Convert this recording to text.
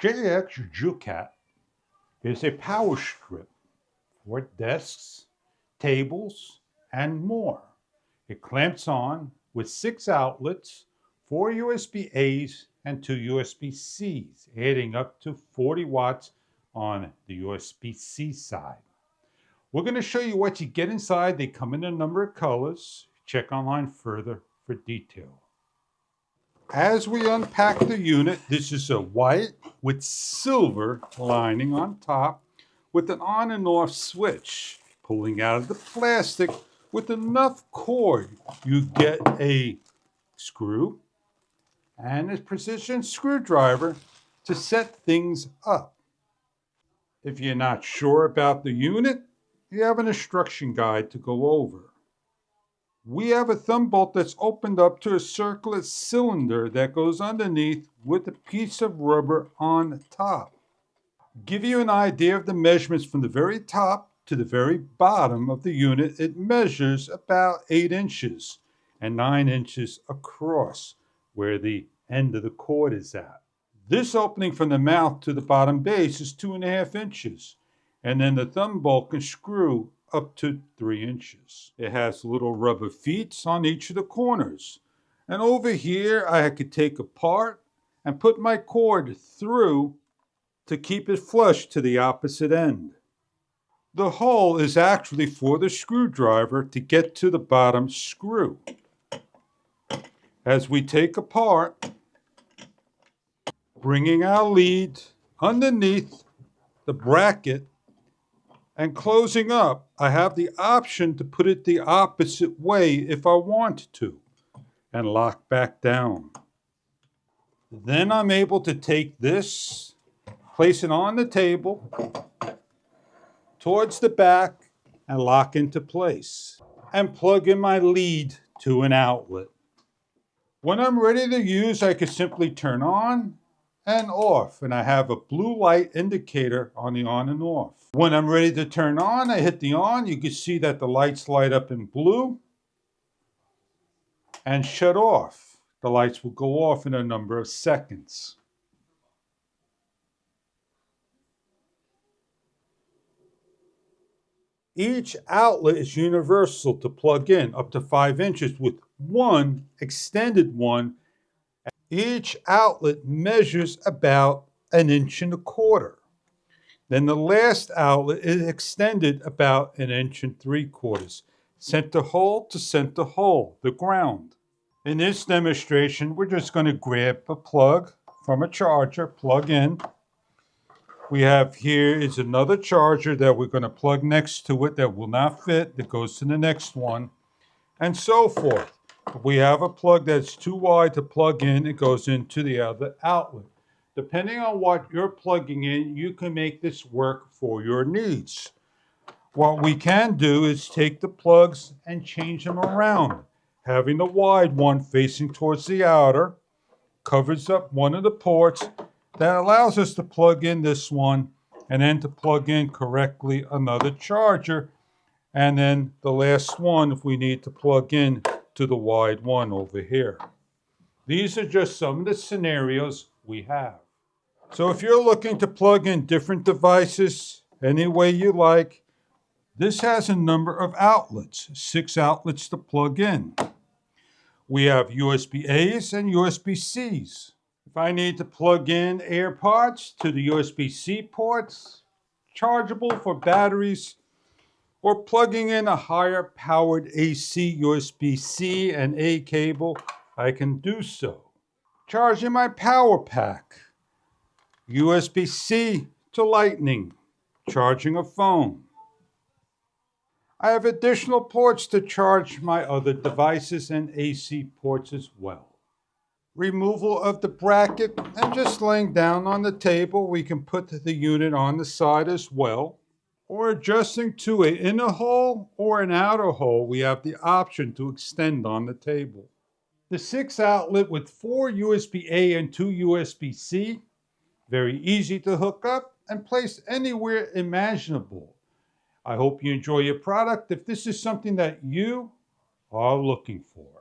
JXGUCUT is a power strip for desks, tables, and more. It clamps on with 6 outlets, 4 USB-A's and 2 USB-C's, adding up to 40 watts on the USB-C side. We're going to show you what you get inside. They come in a number of colors. Check online further for detail. As we unpack the unit, this is a white with silver lining on top with an on and off switch. Pulling out of the plastic with enough cord, you get a screw and a precision screwdriver to set things up. If you're not sure about the unit, you have an instruction guide to go over. We have a thumb bolt that's opened up to a circular cylinder that goes underneath with a piece of rubber on top. Give you an idea of the measurements from the very top to the very bottom of the unit. It measures about 8 inches and 9 inches across where the end of the cord is at. This opening from the mouth to the bottom base is 2.5 inches, and then the thumb bolt can screw up to 3 inches. It has little rubber feet on each of the corners. And over here, I could take apart and put my cord through to keep it flush to the opposite end. The hole is actually for the screwdriver to get to the bottom screw. As we take apart, bringing our lead underneath the bracket and closing up, I have the option to put it the opposite way if I want to, and lock back down. Then I'm able to take this, place it on the table, towards the back, and lock into place, and plug in my lead to an outlet. When I'm ready to use, I can simply turn on and off, and I have a blue light indicator on the on and off. When I'm ready to turn on, I hit the on. You can see that the lights light up in blue and shut off. The lights will go off in a number of seconds. Each outlet is universal to plug in up to 5 inches with one extended one. Each outlet measures about 1.25 inches. Then the last outlet is extended about 1.75 inches. Center hole to center hole, the ground. In this demonstration, we're just going to grab a plug from a charger, plug in. We have here is another charger that we're going to plug next to it that will not fit, that goes to the next one, and so forth. If we have a plug that's too wide to plug in, it goes into the other outlet. Depending on what you're plugging in, you can make this work for your needs. What we can do is take the plugs and change them around. Having the wide one facing towards the outer covers up one of the ports. That allows us to plug in this one and then to plug in correctly another charger. And then the last one if we need to plug in to the wide one over here. These are just some of the scenarios we have. So if you're looking to plug in different devices any way you like, this has a number of outlets, 6 outlets to plug in. We have USB-A's and USB-C's. If I need to plug in AirPods to the USB-C ports, chargeable for batteries, or plugging in a higher powered AC USB-C and A cable, I can do so. Charging my power pack, USB-C to Lightning, charging a phone. I have additional ports to charge my other devices and AC ports as well. Removal of the bracket and just laying down on the table, we can put the unit on the side as well. Or adjusting to an inner hole or an outer hole, we have the option to extend on the table. The 6 outlet with 4 USB-A and 2 USB-C, very easy to hook up and place anywhere imaginable. I hope you enjoy your product if this is something that you are looking for.